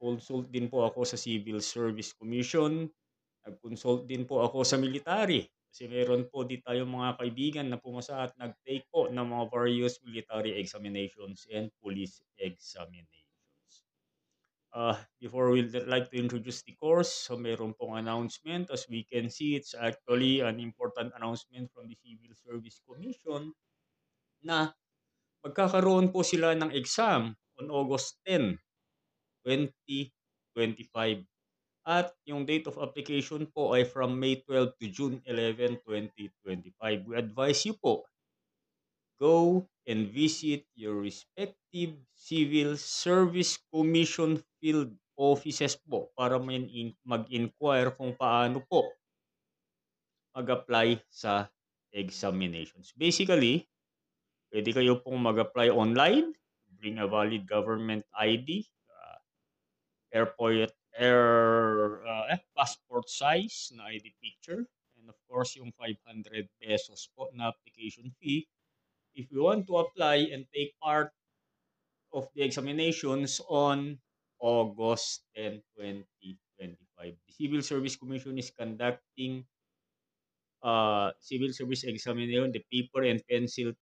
Nag-consult din po ako sa Civil Service Commission, nag-consult din po ako sa military. Kasi meron po di tayong mga kaibigan na pumasa at nag-take po ng mga various military examinations and police examinations. Before we'd like to introduce the course, so meron pong announcement. As we can see, it's actually an important announcement from the Civil Service Commission na magkakaroon po sila ng exam on August 10, 2025. At yung date of application po ay from May 12 to June 11, 2025. We advise you po, go and visit your respective Civil Service Commission field offices po para mag-inquire kung paano po mag-apply sa examinations. Basically, pwede kayo pong mag-apply online, bring a valid government ID, passport size na ID picture, and of course yung 500 pesos po na application fee if you want to apply and take part of the examinations on August 10, 2025. The Civil Service Commission is conducting civil service examination, the paper and pencil